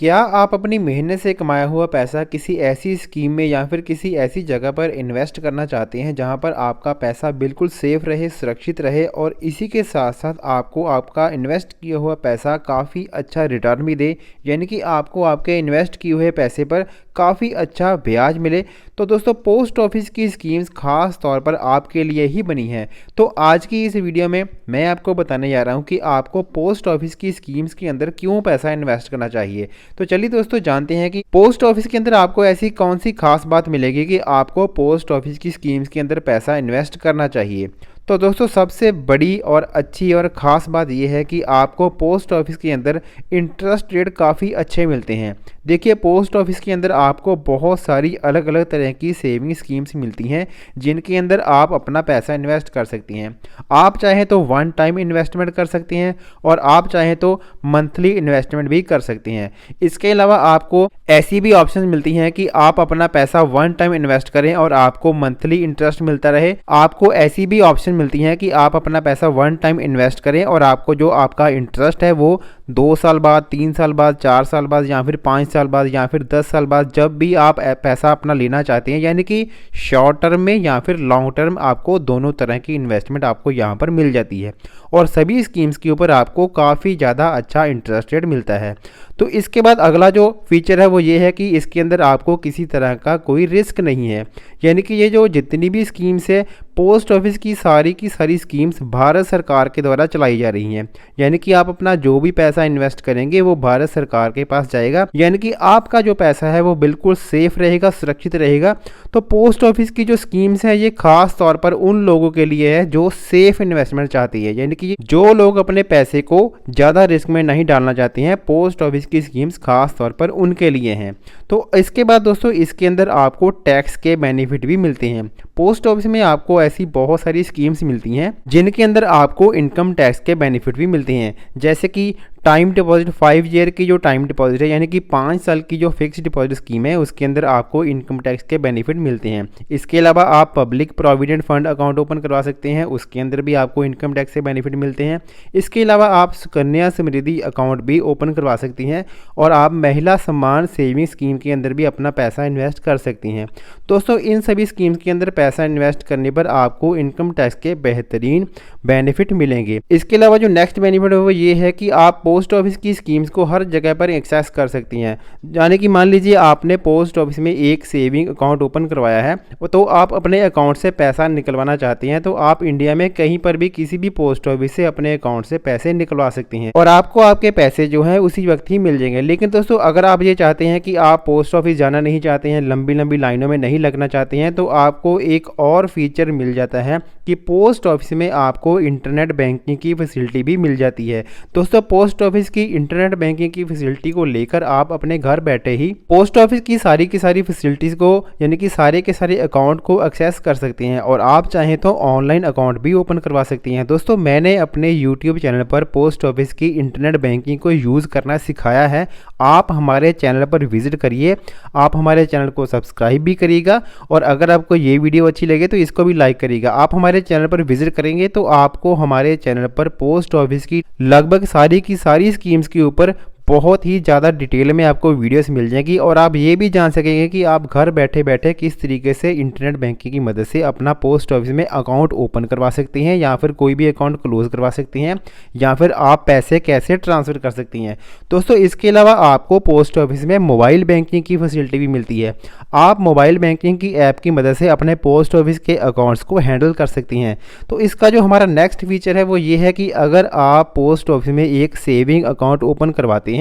क्या आप अपनी मेहनत से कमाया हुआ पैसा किसी ऐसी स्कीम में या फिर किसी ऐसी जगह पर इन्वेस्ट करना चाहते हैं जहां पर आपका पैसा बिल्कुल सेफ रहे, सुरक्षित रहे और इसी के साथ साथ आपको आपका इन्वेस्ट किया हुआ पैसा काफ़ी अच्छा रिटर्न भी दे, यानी कि आपको आपके इन्वेस्ट किए हुए पैसे पर काफ़ी अच्छा ब्याज मिले। तो दोस्तों, पोस्ट ऑफिस की स्कीम्स खास तौर पर आपके लिए ही बनी है। तो आज की इस वीडियो में मैं आपको बताने जा रहा हूं कि आपको पोस्ट ऑफिस की स्कीम्स के अंदर क्यों पैसा इन्वेस्ट करना चाहिए। तो चलिए दोस्तों, जानते हैं कि पोस्ट ऑफिस के अंदर आपको ऐसी कौन सी खास बात मिलेगी कि आपको पोस्ट ऑफिस की स्कीम्स के अंदर पैसा इन्वेस्ट करना चाहिए। तो दोस्तों, सबसे बड़ी और अच्छी और ख़ास बात यह है कि आपको पोस्ट ऑफिस के अंदर इंटरेस्ट रेट काफ़ी अच्छे मिलते हैं। देखिए, पोस्ट ऑफिस के अंदर आपको बहुत सारी अलग अलग तरह की सेविंग स्कीम्स मिलती हैं जिनके अंदर आप अपना पैसा इन्वेस्ट कर सकती हैं। आप चाहें तो वन टाइम इन्वेस्टमेंट कर सकती हैं और आप चाहें तो मंथली इन्वेस्टमेंट भी कर सकती हैं। इसके अलावा आपको ऐसी भी ऑप्शन मिलती हैं कि आप अपना पैसा वन टाइम इन्वेस्ट करें और आपको मंथली इंटरेस्ट मिलता रहे। आपको ऐसी भी ऑप्शन मिलती हैं कि आप अपना पैसा वन टाइम इन्वेस्ट करें और आपको जो आपका इंटरेस्ट है वो 2 साल बाद, 3 साल बाद, 4 साल बाद या फिर 5 साल बाद या फिर 10 साल बाद जब भी आप पैसा अपना लेना चाहते हैं, यानी कि शॉर्ट टर्म में या फिर लॉन्ग टर्म, आपको दोनों तरह की इन्वेस्टमेंट आपको यहाँ पर मिल जाती है और सभी स्कीम्स के ऊपर आपको काफ़ी ज़्यादा अच्छा इंटरेस्ट रेट मिलता है। तो इसके बाद अगला जो फीचर है वो ये है कि इसके अंदर आपको किसी तरह का कोई रिस्क नहीं है, यानी कि ये जो जितनी भी स्कीम्स है पोस्ट ऑफिस की सारी स्कीम्स भारत सरकार के द्वारा चलाई जा रही हैं। यानी कि आप अपना जो भी पैसा इन्वेस्ट करेंगे वो भारत सरकार के पास जाएगा, यानी कि आपका जो पैसा है वो बिल्कुल सेफ रहेगा, सुरक्षित रहेगा। तो पोस्ट ऑफिस की जो स्कीम्स हैं ये खास तौर पर उन लोगों के लिए है जो सेफ इन्वेस्टमेंट चाहती है, यानी कि जो लोग अपने पैसे को ज़्यादा रिस्क में नहीं डालना चाहते हैं, पोस्ट ऑफिस की स्कीम्स खास तौर पर उनके लिए हैं। तो इसके बाद दोस्तों, इसके अंदर आपको टैक्स के बेनिफिट भी मिलते हैं। पोस्ट ऑफिस में आपको ऐसी बहुत सारी स्कीम्स मिलती हैं जिनके अंदर आपको इनकम टैक्स के बेनिफिट भी मिलते हैं, जैसे कि टाइम डिपॉजिट 5 ईयर की जो टाइम डिपॉजिट है, यानी कि 5 साल की जो फिक्स डिपॉजिट स्कीम है, उसके अंदर आपको इनकम टैक्स के बेनिफिट मिलते हैं। इसके अलावा आप public provident fund account open करवा सकते हैं, उसके अंदर भी आपको इनकम टैक्स से बेनिफिट मिलते हैं। इसके अलावा आप सुकन्या समृद्धि अकाउंट भी ओपन करवा सकती हैं और आप महिला सम्मान सेविंग स्कीम के अंदर भी अपना पैसा इन्वेस्ट कर सकती हैं। दोस्तों, इन सभी स्कीम्स के अंदर पैसा इन्वेस्ट करने पर आपको इनकम टैक्स के बेहतरीन बेनिफिट मिलेंगे। इसके अलावा जो नेक्स्ट बेनिफिट है वो ये है कि आप पोस्ट ऑफिस की स्कीम्स को हर जगह पर एक्सेस कर सकती हैं। यानी कि मान लीजिए आपने पोस्ट ऑफिस में एक सेविंग अकाउंट ओपन करवाया है, तो आप अपने अकाउंट से पैसा निकलवाना चाहती हैं, तो आप इंडिया में कहीं पर भी किसी भी पोस्ट ऑफिस से अपने अकाउंट से पैसे निकलवा सकती हैं और आपको आपके पैसे जो हैं उसी वक्त ही मिल जाएंगे। लेकिन दोस्तों, अगर आप ये चाहते हैं कि आप पोस्ट ऑफिस जाना नहीं चाहते हैं, लंबी लंबी लाइनों में नहीं लगना चाहते हैं, तो आपको एक और फीचर मिल जाता है कि पोस्ट ऑफिस में आपको इंटरनेट बैंकिंग की फैसिलिटी भी मिल जाती है। दोस्तों, पोस्ट ऑफिस की इंटरनेट बैंकिंग की फैसिलिटी को लेकर आप अपने घर बैठे ही पोस्ट ऑफिस की सारी फैसिलिटीज़ को, यानी कि सारे के सारे अकाउंट को एक्सेस कर सकते हैं और आप चाहें तो ऑनलाइन अकाउंट भी ओपन करवा सकती हैं। दोस्तों, मैंने अपने यूट्यूब चैनल पर पोस्ट ऑफिस की इंटरनेट बैंकिंग को यूज़ करना सिखाया है। आप हमारे चैनल पर विजिट करिए, आप हमारे चैनल को सब्सक्राइब भी करिएगा और अगर आपको ये वीडियो अच्छी लगे तो इसको भी लाइक करिएगा। आप हमारे चैनल पर विजिट करेंगे तो आपको हमारे चैनल पर पोस्ट ऑफिस की लगभग सारी स्कीम्स के ऊपर बहुत ही ज़्यादा डिटेल में आपको वीडियोस मिल जाएगी और आप ये भी जान सकेंगे कि आप घर बैठे बैठे किस तरीके से इंटरनेट बैंकिंग की मदद से अपना पोस्ट ऑफिस में अकाउंट ओपन करवा सकती हैं या फिर कोई भी अकाउंट क्लोज करवा सकती हैं या फिर आप पैसे कैसे ट्रांसफ़र कर सकती हैं। दोस्तों, इसके अलावा आपको पोस्ट ऑफिस में मोबाइल बैंकिंग की फैसिलिटी भी मिलती है। आप मोबाइल बैंकिंग की ऐप की मदद से अपने पोस्ट ऑफिस के अकाउंट्स को हैंडल कर सकती हैं। तो इसका जो हमारा नेक्स्ट फीचर है वो ये है कि अगर आप पोस्ट ऑफिस में एक सेविंग अकाउंट ओपन करवाते हैं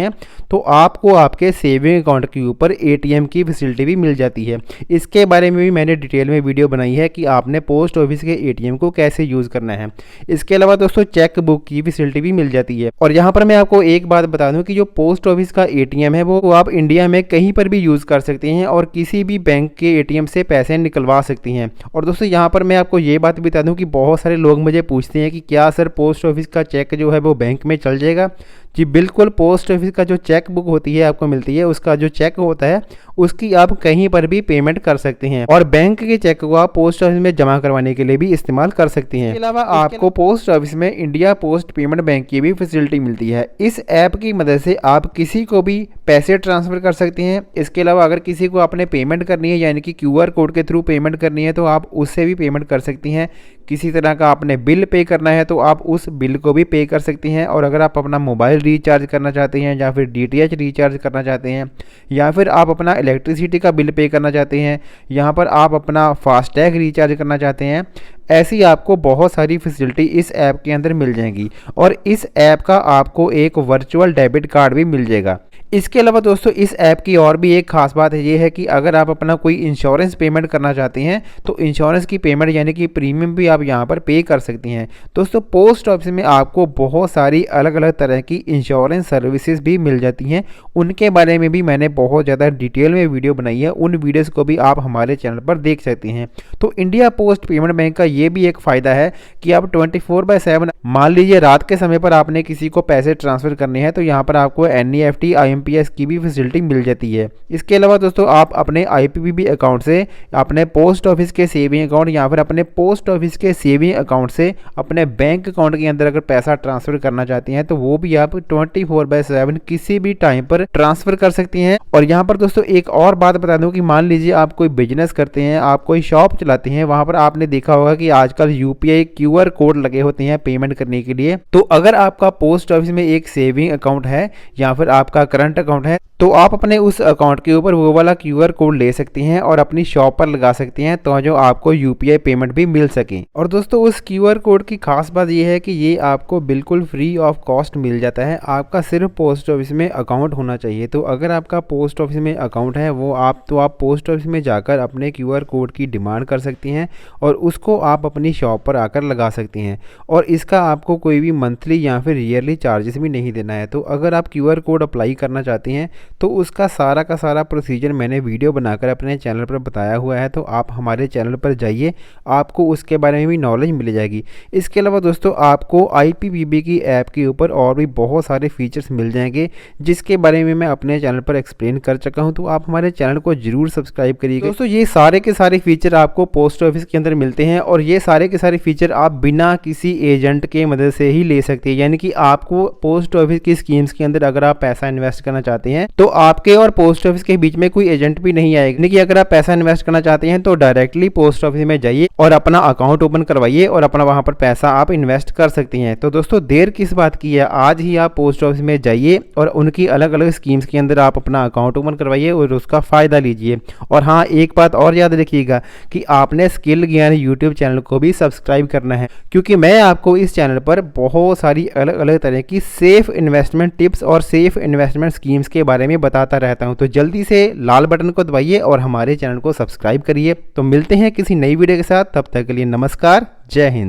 तो आपको आपके सेविंग अकाउंट के ऊपर एटीएम की फैसिलिटी भी मिल जाती है। इसके बारे में भी मैंने डिटेल में वीडियो बनाई है कि आपने पोस्ट ऑफिस के एटीएम को कैसे यूज़ करना है। इसके अलावा दोस्तों, चेक बुक की फैसिलिटी भी मिल जाती है और यहाँ पर मैं आपको एक बात बता दूं कि जो पोस्ट ऑफिस का एटीएम है वो आप इंडिया में कहीं पर भी यूज़ कर सकते हैं और किसी भी बैंक के एटीएम से पैसे निकलवा सकती हैं। और दोस्तों, यहाँ पर मैं आपको ये बात बता दूँ कि बहुत सारे लोग मुझे पूछते हैं कि क्या सर पोस्ट ऑफिस का चेक जो है वो बैंक में चल जाएगा। जी बिल्कुल, पोस्ट ऑफिस का जो चेक बुक होती है आपको मिलती है, उसका जो चेक होता है उसकी आप कहीं पर भी पेमेंट कर सकते हैं और बैंक के चेक को आप पोस्ट ऑफिस में जमा करवाने के लिए भी इस्तेमाल कर सकती हैं। इसके अलावा आपको पोस्ट ऑफिस में इंडिया पोस्ट पेमेंट बैंक की भी फैसिलिटी मिलती है। इस ऐप की मदद से आप किसी को भी पैसे ट्रांसफर कर सकती हैं। इसके अलावा अगर किसी को आपने पेमेंट करनी है यानी कि QR कोड के थ्रू पेमेंट करनी है तो आप उससे भी पेमेंट कर सकती हैं। किसी तरह का आपने बिल पे करना है तो आप उस बिल को भी पे कर सकती हैं। और अगर आप अपना मोबाइल रिचार्ज करना चाहते हैं या फिर DTH रिचार्ज करना चाहते हैं या फिर आप अपना इलेक्ट्रिसिटी का बिल पे करना चाहते हैं, यहाँ पर आप अपना फास्टैग रिचार्ज करना चाहते हैं, ऐसी आपको बहुत सारी फैसिलिटी इस ऐप के अंदर मिल जाएंगी। और इस ऐप का आपको एक वर्चुअल डेबिट कार्ड भी मिल जाएगा। इसके अलावा दोस्तों इस ऐप की और भी एक खास बात ये है कि अगर आप अपना कोई इंश्योरेंस पेमेंट करना चाहते हैं तो इंश्योरेंस की पेमेंट यानी कि प्रीमियम भी आप यहाँ पर पे कर सकती हैं। दोस्तों पोस्ट ऑफिस में आपको बहुत सारी अलग अलग तरह की इंश्योरेंस सर्विसेज भी मिल जाती हैं, उनके बारे में भी मैंने बहुत ज़्यादा डिटेल में वीडियो बनाई है, उन वीडियोज़ को भी आप हमारे चैनल पर देख सकते हैं। तो इंडिया पोस्ट पेमेंट बैंक का ये भी एक फ़ायदा है कि आप 24/7 मान लीजिए रात के समय पर आपने किसी को पैसे ट्रांसफ़र करने हैं तो यहाँ पर आपको NEFT IMPS की भी फैसिलिटी मिल जाती है। इसके अलावा दोस्तों आप अपने IPPB अकाउंट से अपने पोस्ट ऑफिस के सेविंग अकाउंट या फिर अपने पोस्ट ऑफिस के सेविंग अकाउंट से अपने बैंक अकाउंट के अंदर अगर पैसा ट्रांसफ़र करना चाहती हैं तो वो भी आप 24/7 किसी भी टाइम पर ट्रांसफ़र कर सकती हैं। और यहाँ पर दोस्तों एक और बात बता दूँ कि मान लीजिए आप कोई बिजनेस करते हैं, आप कोई शॉप चलाते हैं, वहाँ पर आपने देखा होगा कि आजकल UPI QR कोड लगे होते हैं पेमेंट करने के लिए। तो अगर आपका पोस्ट ऑफिस में एक सेविंग अकाउंट है या फिर आपका करंट अकाउंट है तो आप अपने उस अकाउंट के ऊपर वो वाला QR कोड ले सकती हैं और अपनी शॉप पर लगा सकती हैं तो जो आपको UPI पेमेंट भी मिल सके। और दोस्तों उस QR कोड की खास बात ये है कि ये आपको बिल्कुल फ्री ऑफ कॉस्ट मिल जाता है। आपका सिर्फ पोस्ट ऑफिस में अकाउंट होना चाहिए। तो अगर आपका पोस्ट ऑफिस में अकाउंट है आप पोस्ट ऑफिस में जाकर अपने QR कोड की डिमांड कर सकती हैं और उसको आप अपनी शॉप पर आकर लगा सकती हैं। और इसका आपको कोई भी मंथली या फिर ईयरली चार्जेस भी नहीं देना है। तो अगर आप QR कोड अप्लाई करना चाहती हैं तो उसका सारा का सारा प्रोसीजर मैंने वीडियो बनाकर अपने चैनल पर बताया हुआ है, तो आप हमारे चैनल पर जाइए, आपको उसके बारे में भी नॉलेज मिल जाएगी। इसके अलावा दोस्तों आपको IPPB की ऐप के ऊपर और भी बहुत सारे फीचर्स मिल जाएंगे जिसके बारे में मैं अपने चैनल पर एक्सप्लेन कर चुका हूं, तो आप हमारे चैनल को जरूर सब्सक्राइब करिएगा। दोस्तों ये सारे के सारे फीचर आपको पोस्ट ऑफिस के अंदर मिलते हैं और ये सारे के सारे फीचर आप बिना किसी एजेंट के मदद से ही ले सकते हैं। यानी कि आपको पोस्ट ऑफिस की स्कीम्स के अंदर अगर आप पैसा इन्वेस्ट करना चाहते हैं तो आपके और पोस्ट ऑफिस के बीच में कोई एजेंट भी नहीं आएगा। यानी कि अगर आप पैसा इन्वेस्ट करना चाहते हैं तो डायरेक्टली पोस्ट ऑफिस में जाइए और अपना अकाउंट ओपन करवाइए और अपना वहां पर पैसा आप इन्वेस्ट कर सकती हैं। तो दोस्तों देर किस बात की है, आज ही आप पोस्ट ऑफिस में जाइए और उनकी अलग अलग स्कीम्स के अंदर आप अपना अकाउंट ओपन करवाइए और उसका फ़ायदा लीजिए। और हाँ एक बात और याद रखिएगा कि आपने स्किल ज्ञान यूट्यूब चैनल को भी सब्सक्राइब करना है, क्योंकि मैं आपको इस चैनल पर बहुत सारी अलग अलग तरह की सेफ इन्वेस्टमेंट टिप्स और सेफ इन्वेस्टमेंट स्कीम्स के बारे में बताता रहता हूं। तो जल्दी से लाल बटन को दबाइए और हमारे चैनल को सब्सक्राइब करिए। तो मिलते हैं किसी नई वीडियो के साथ, तब तक के लिए नमस्कार, जय हिंद।